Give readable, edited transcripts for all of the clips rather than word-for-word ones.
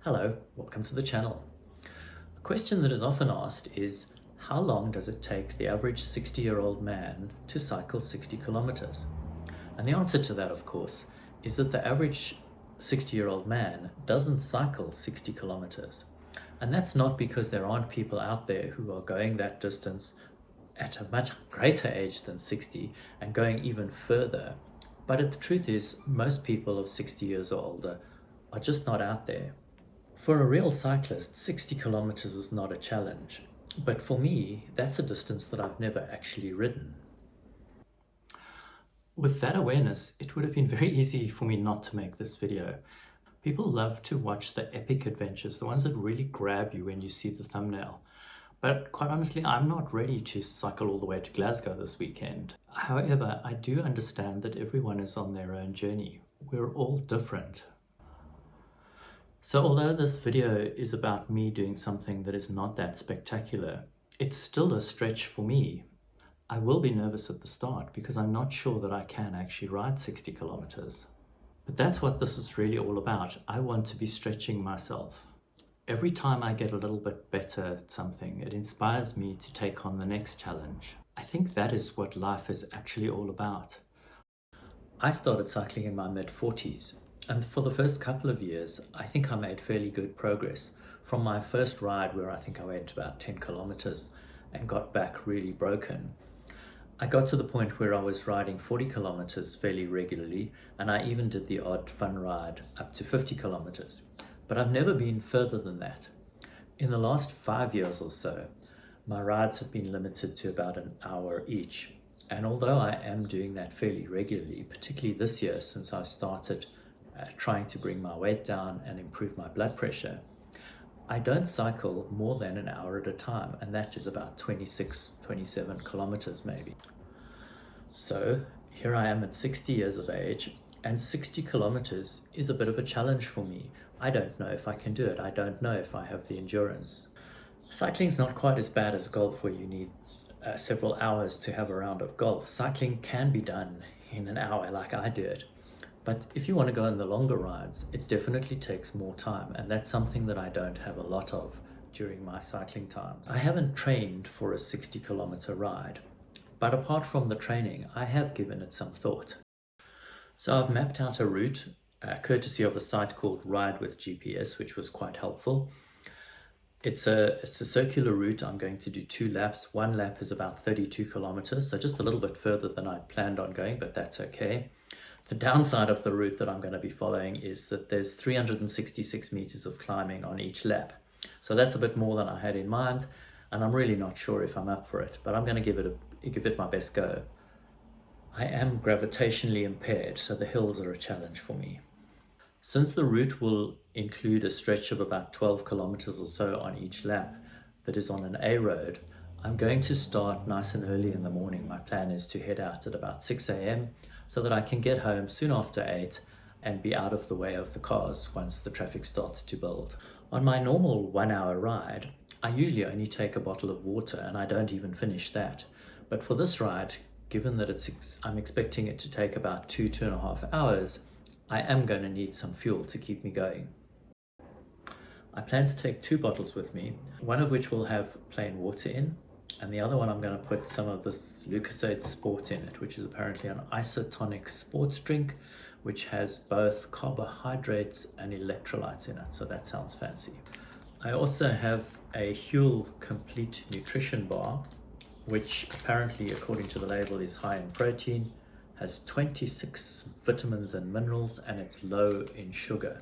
Hello, welcome to the channel. A question that is often asked is, how long does it take the average 60-year-old man to cycle 60 kilometers? And the answer to that, of course, is that the average 60-year-old man doesn't cycle 60 kilometers. And that's not because there aren't people out there who are going that distance at a much greater age than 60 and going even further. But the truth is, most people of 60 years or older are just not out there. For a real cyclist, 60 kilometers is not a challenge, but for me, that's a distance that I've never actually ridden. With that awareness, it would have been very easy for me not to make this video. People love to watch the epic adventures, the ones that really grab you when you see the thumbnail. But quite honestly, I'm not ready to cycle all the way to Glasgow this weekend. However, I do understand that everyone is on their own journey. We're all different. So although this video is about me doing something that is not that spectacular, it's still a stretch for me. I will be nervous at the start because I'm not sure that I can actually ride 60 kilometers. But that's what this is really all about. I want to be stretching myself. Every time I get a little bit better at something, it inspires me to take on the next challenge. I think that is what life is actually all about. I started cycling in my mid-40s. And for the first couple of years, I think I made fairly good progress. From my first ride, where I think I went about 10 kilometers and got back really broken, I got to the point where I was riding 40 kilometers fairly regularly, and I even did the odd fun ride up to 50 kilometers. But I've never been further than that. In the last 5 years or so, my rides have been limited to about an hour each. And although I am doing that fairly regularly, particularly this year since I've started trying to bring my weight down and improve my blood pressure, I don't cycle more than an hour at a time, and that is about 26, 27 kilometers maybe. So here I am at 60 years of age, and 60 kilometers is a bit of a challenge for me. I don't know if I can do it. I don't know if I have the endurance. Cycling's not quite as bad as golf, where you need several hours to have a round of golf. Cycling can be done in an hour like I do it. But if you want to go on the longer rides, it definitely takes more time, and that's something that I don't have a lot of during my cycling times. I haven't trained for a 60 kilometer ride, but apart from the training, I have given it some thought. So I've mapped out a route, courtesy of a site called Ride with GPS, which was quite helpful. It's a circular route. I'm going to do 2 laps. One lap is about 32 kilometers, so just a little bit further than I planned on going, but that's okay. The downside of the route that I'm going to be following is that there's 366 meters of climbing on each lap. So that's a bit more than I had in mind, and I'm really not sure if I'm up for it, but I'm going to give it my best go. I am gravitationally impaired, so the hills are a challenge for me. Since the route will include a stretch of about 12 kilometers or so on each lap that is on an A road, I'm going to start nice and early in the morning. My plan is to head out at about 6 a.m. so that I can get home soon after 8 and be out of the way of the cars once the traffic starts to build. On my normal 1-hour ride, I usually only take a bottle of water, and I don't even finish that. But for this ride, given that I'm expecting it to take about 2.5 hours, I am going to need some fuel to keep me going. I plan to take 2 bottles with me, one of which will have plain water in, and the other one I'm going to put some of this Lucozade Sport in it, which is apparently an isotonic sports drink, which has both carbohydrates and electrolytes in it, so that sounds fancy. I also have a Huel Complete Nutrition Bar, which apparently, according to the label, is high in protein, has 26 vitamins and minerals, and it's low in sugar.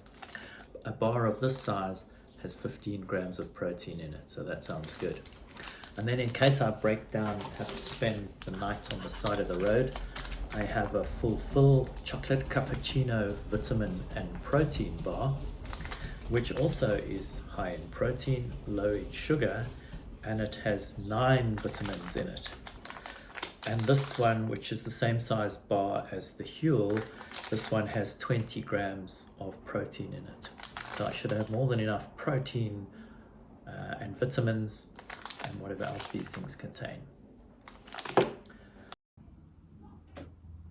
A bar of this size has 15 grams of protein in it, so that sounds good. And then in case I break down, have to spend the night on the side of the road, I have a full chocolate cappuccino vitamin and protein bar, which also is high in protein, low in sugar, and it has 9 vitamins in it. And this one, which is the same size bar as the Huel, this one has 20 grams of protein in it. So I should have more than enough protein and vitamins and whatever else these things contain.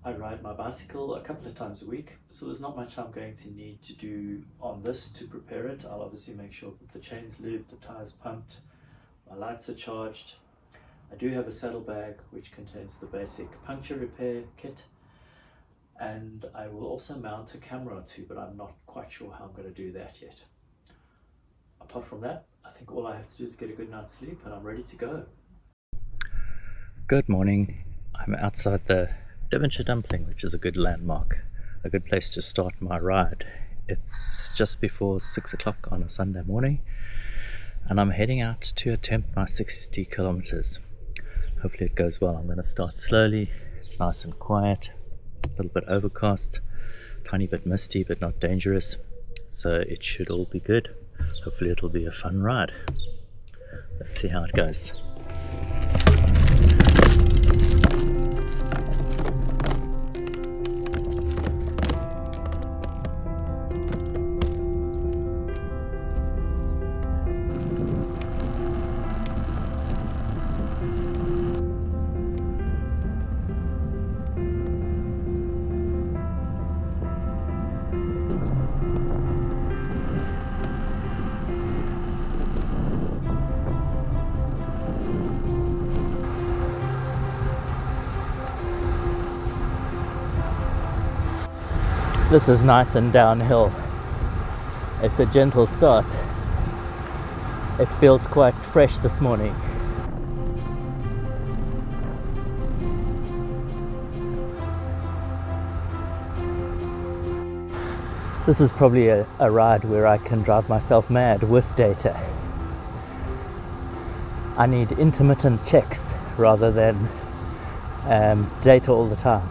I ride my bicycle a couple of times a week, so there's not much I'm going to need to do on this to prepare it. I'll obviously make sure that the chain's lubed, the tyres pumped, my lights are charged. I do have a saddlebag which contains the basic puncture repair kit, and I will also mount a camera or two, but I'm not quite sure how I'm going to do that yet. Apart from that, I think all I have to do is get a good night's sleep and I'm ready to go. Good morning. I'm outside the Devonshire Dumpling, which is a good landmark, a good place to start my ride. It's just before 6 o'clock on a Sunday morning, and I'm heading out to attempt my 60 kilometers. Hopefully it goes well. I'm going to start slowly. It's nice and quiet, a little bit overcast, tiny bit misty, but not dangerous, so it should all be good. Hopefully it'll be a fun ride. Let's see how it goes. This is nice and downhill. It's a gentle start. It feels quite fresh this morning. This is probably a ride where I can drive myself mad with data. I need intermittent checks rather than data all the time.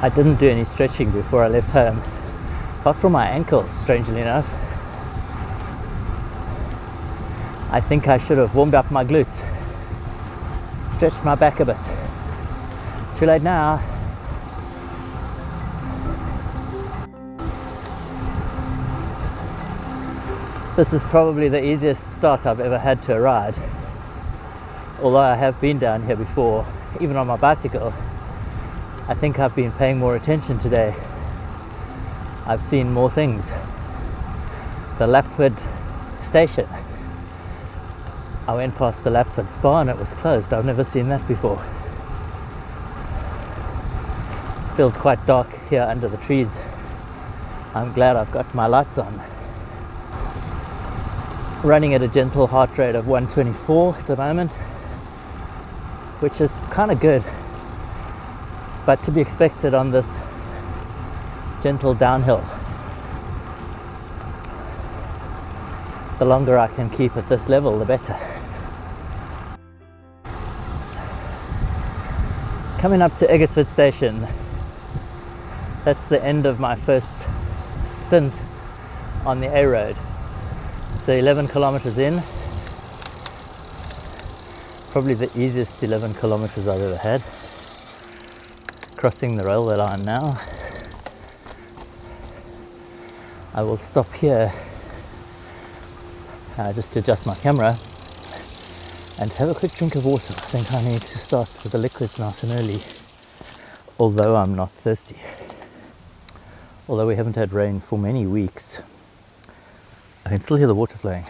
I didn't do any stretching before I left home, apart from my ankles, strangely enough. I think I should have warmed up my glutes, stretched my back a bit. Too late now. This is probably the easiest start I've ever had to a ride. Although I have been down here before, even on my bicycle. I think I've been paying more attention today. I've seen more things. The Lapford station. I went past the Lapford Spa and it was closed. I've never seen that before. Feels quite dark here under the trees. I'm glad I've got my lights on. Running at a gentle heart rate of 124 at the moment, which is kind of good. But to be expected on this gentle downhill. The longer I can keep at this level, the better. Coming up to Eggersford Station. That's the end of my first stint on the A road. So 11 kilometers in. Probably the easiest 11 kilometers I've ever had. Crossing the railway line now. I will stop here just to adjust my camera and have a quick drink of water. I think I need to start with the liquids nice and early, although I'm not thirsty. Although we haven't had rain for many weeks, I can still hear the water flowing,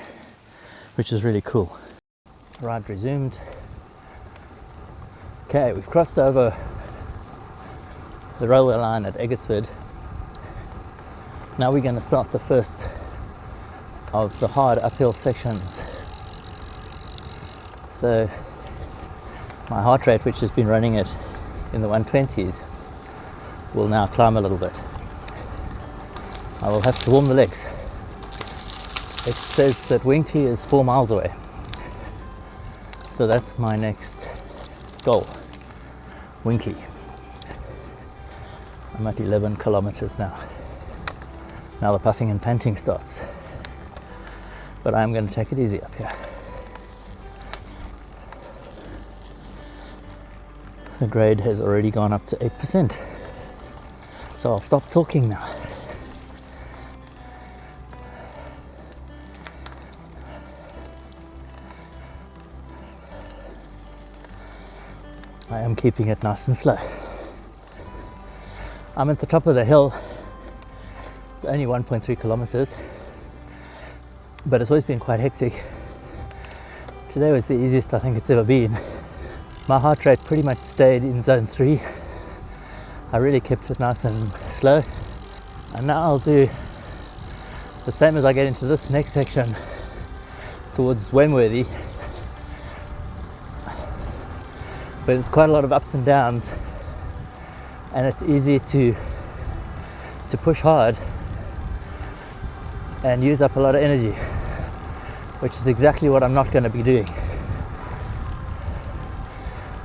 which is really cool. Ride resumed. Okay, we've crossed over the railway line at Eggersford. Now we're going to start the first of the hard uphill sections. So my heart rate, which has been running it in the 120s, will now climb a little bit. I will have to warm the legs. It says that Wingti is 4 miles away, so that's my next goal. Winkley. I'm at 11 kilometers now. Now the puffing and panting starts. But I'm going to take it easy up here. The grade has already gone up to 8%. So I'll stop talking now. I am keeping it nice and slow. I'm at the top of the hill. It's only 1.3 kilometers, but it's always been quite hectic. Today was the easiest I think it's ever been. My heart rate pretty much stayed in zone 3. I really kept it nice and slow. And now I'll do the same as I get into this next section towards Wemworthy. But it's quite a lot of ups and downs, and it's easy to push hard and use up a lot of energy, which is exactly what I'm not going to be doing.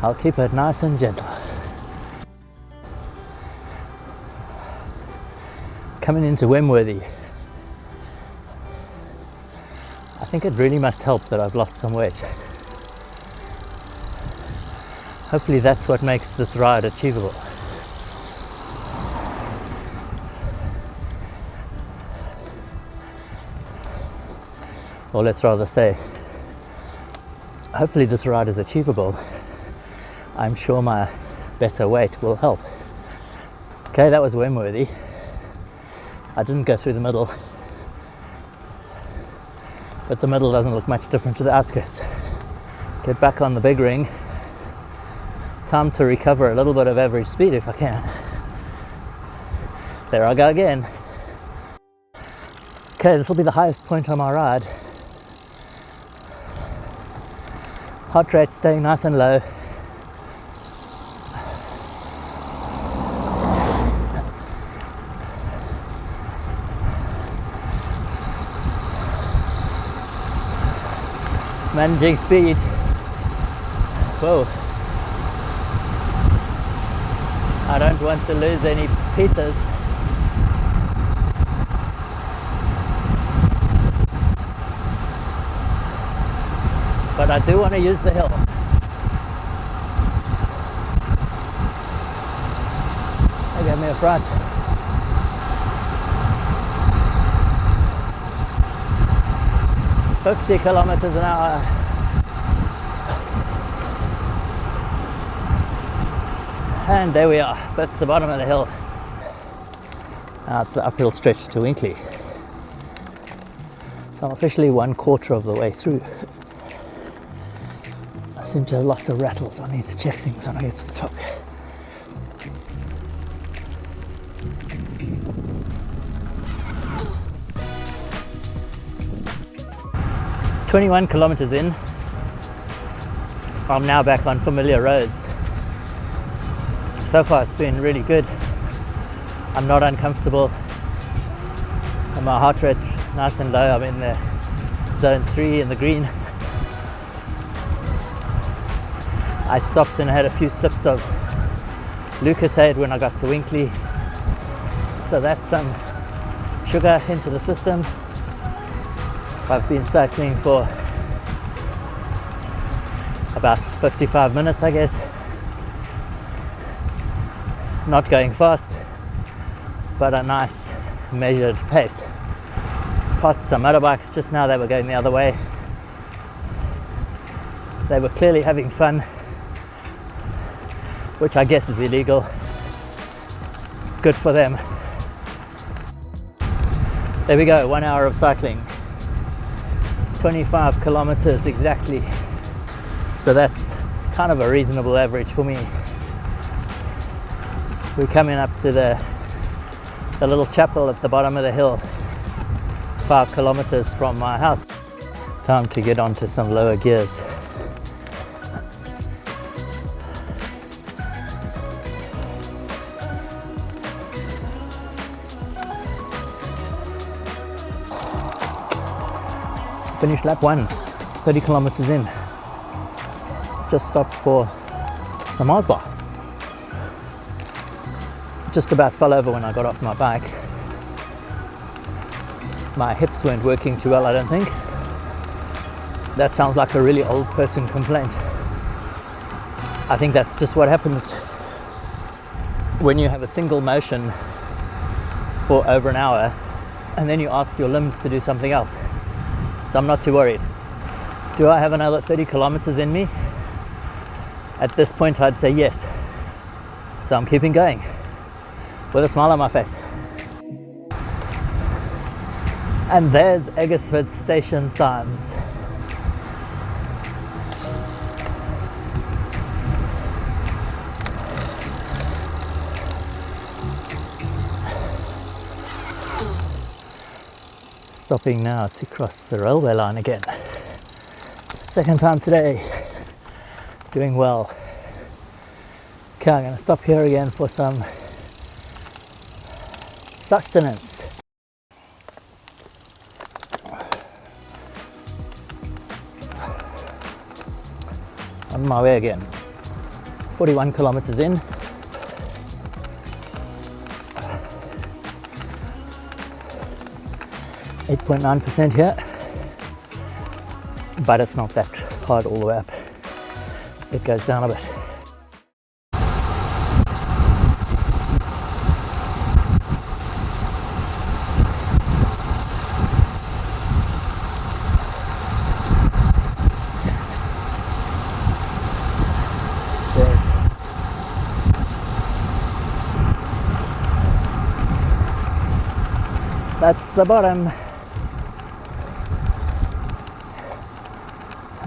I'll keep it nice and gentle. Coming into Wemworthy, I think it really must help that I've lost some weight. Hopefully that's what makes this ride achievable. Or let's rather say, hopefully this ride is achievable. I'm sure my better weight will help. Okay, that was Wemworthy. I didn't go through the middle, but the middle doesn't look much different to the outskirts. Get back on the big ring. Time to recover a little bit of average speed if I can. There I go again. Okay, this will be the highest point on my ride. Heart rate staying nice and low. Managing speed. Whoa. I don't want to lose any pieces. But I do want to use the hill. They gave me a fright. "50 kilometers an hour. And there we are, that's the bottom of the hill. Now it's the uphill stretch to Winkley. So I'm officially 1/4 of the way through. I seem to have lots of rattles. I need to check things when I get to the top. 21 kilometers in. I'm now back on familiar roads. So far it's been really good. I'm not uncomfortable, and my heart rate's nice and low. I'm in the zone 3 in the green. I stopped and had a few sips of Lucasade when I got to Winkley, so that's some sugar into the system. I've been cycling for about 55 minutes, I guess. Not going fast, but a nice measured pace. Passed some motorbikes just now. They were going the other way. They were clearly having fun, which I guess is illegal. Good for them. There we go, 1 hour of cycling. 25 kilometers exactly. So that's kind of a reasonable average for me. We're coming up to the little chapel at the bottom of the hill, 5 kilometers from my house. Time to get onto some lower gears. Finished lap 1, 30 kilometers in. Just stopped for some Mars bar. just about fell over when I got off my bike. My hips weren't working too well, I don't think. That sounds like a really old person complaint. I think that's just what happens when you have a single motion for over an hour and then you ask your limbs to do something else. So I'm not too worried. Do I have another 30 kilometers in me? At this point I'd say yes. So I'm keeping going with a smile on my face. And there's Eggersford station signs. Stopping now to cross the railway line again. Second time today. Doing well. Okay, I'm going to stop here again for some sustenance. On my way again. 41 kilometers in. .9% here, but it's not that hard all the way up. It goes down a bit. Cheers. That's the bottom.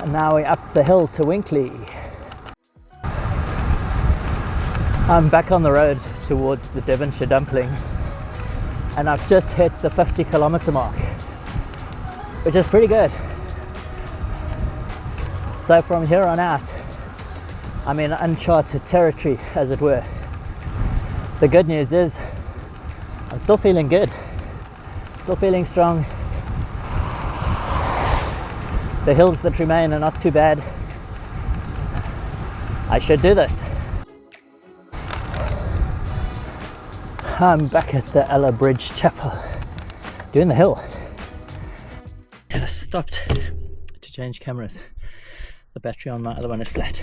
And now we're up the hill to Winkley. I'm back on the road towards the Devonshire Dumpling, and I've just hit the 50 kilometer mark, which is pretty good. So from here on out, I'm in uncharted territory, as it were. The good news is I'm still feeling good, still feeling strong. The hills that remain are not too bad. I should do this. I'm back at the Ella Bridge Chapel, doing the hill. I stopped to change cameras. The battery on my other one is flat.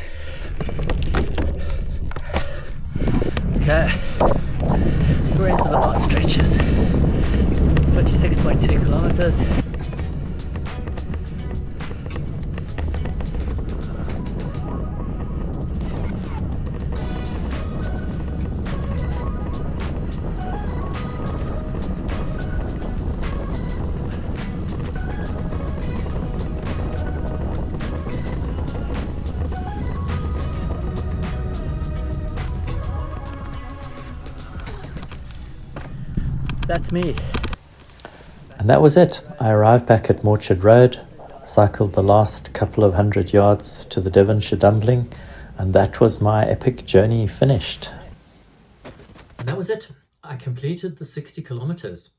Okay, we're into the last stretches. 56.2 kilometers. That's me. And that was it. I arrived back at Morchard Road, cycled the last couple of 100 yards to the Devonshire Dumpling, and that was my epic journey finished. And that was it. I completed the 60 kilometers.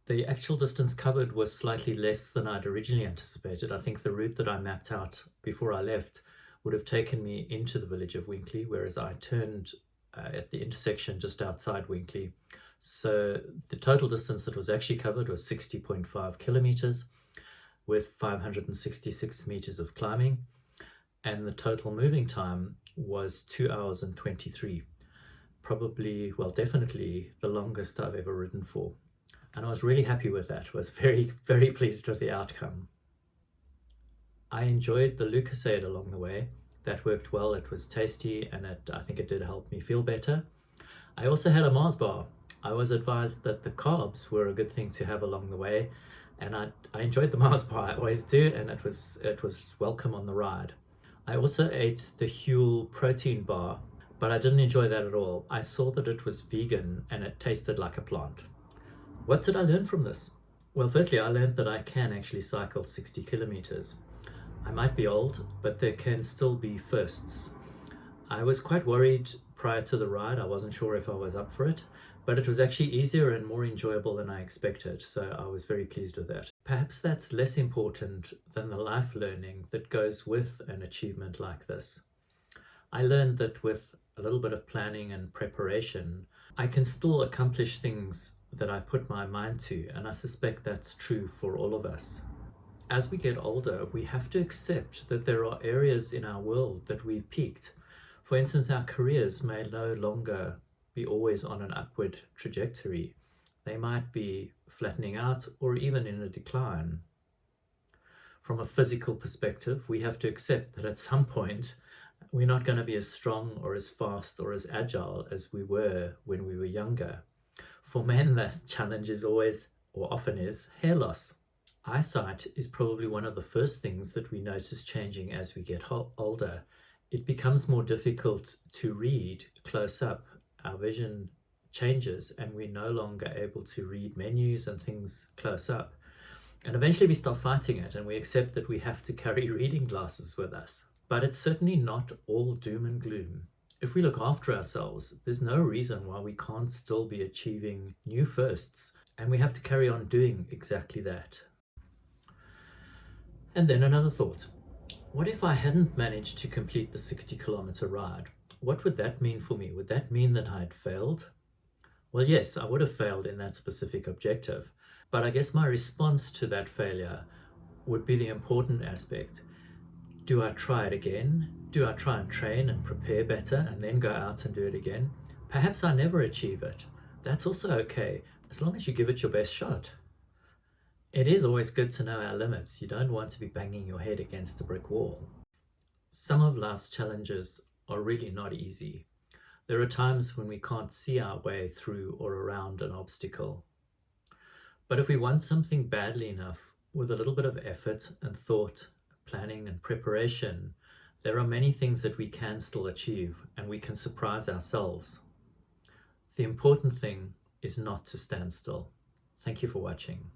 The actual distance covered was slightly less than I'd originally anticipated. I think the route that I mapped out before I left would have taken me into the village of Winkley, whereas I turned at the intersection just outside Winkley. So the total distance that was actually covered was 60.5 kilometers with 566 meters of climbing, and the total moving time was 2 hours and 23. Probably, well, definitely the longest I've ever ridden for. And I was really happy with that. I was very, very pleased with the outcome. I enjoyed the Lucozade along the way. That worked well. It was tasty, and I think it did help me feel better. I also had a Mars bar. I was advised that the carbs were a good thing to have along the way, and I enjoyed the Mars bar, I always do, and it was welcome on the ride. I also ate the Huel protein bar, but I didn't enjoy that at all. I saw that it was vegan and it tasted like a plant. What did I learn from this? Well, firstly, I learned that I can actually cycle 60 kilometers. I might be old, but there can still be firsts. I was quite worried prior to the ride. I wasn't sure if I was up for it, but it was actually easier and more enjoyable than I expected, so I was very pleased with that. Perhaps that's less important than the life learning that goes with an achievement like this. I learned that with a little bit of planning and preparation, I can still accomplish things that I put my mind to, and I suspect that's true for all of us. As we get older, we have to accept that there are areas in our world that we've peaked. For instance, our careers may no longer be always on an upward trajectory. They might be flattening out or even in a decline. From a physical perspective, we have to accept that at some point we're not going to be as strong or as fast or as agile as we were when we were younger. For men, that challenge is always, or often is, hair loss. Eyesight is probably one of the first things that we notice changing as we get older. It becomes more difficult to read close up. Our vision changes and we're no longer able to read menus and things close up. And eventually we stop fighting it and we accept that we have to carry reading glasses with us. But it's certainly not all doom and gloom. If we look after ourselves, there's no reason why we can't still be achieving new firsts, and we have to carry on doing exactly that. And then another thought. What if I hadn't managed to complete the 60-kilometer ride? What would that mean for me? Would that mean that I'd failed? Well, yes, I would have failed in that specific objective, but I guess my response to that failure would be the important aspect. Do I try it again? Do I try and train and prepare better and then go out and do it again? Perhaps I never achieve it. That's also okay, as long as you give it your best shot. It is always good to know our limits. You don't want to be banging your head against a brick wall. Some of life's challenges are really not easy. There are times when we can't see our way through or around an obstacle. But if we want something badly enough, with a little bit of effort and thought, planning and preparation, there are many things that we can still achieve and we can surprise ourselves. The important thing is not to stand still. Thank you for watching.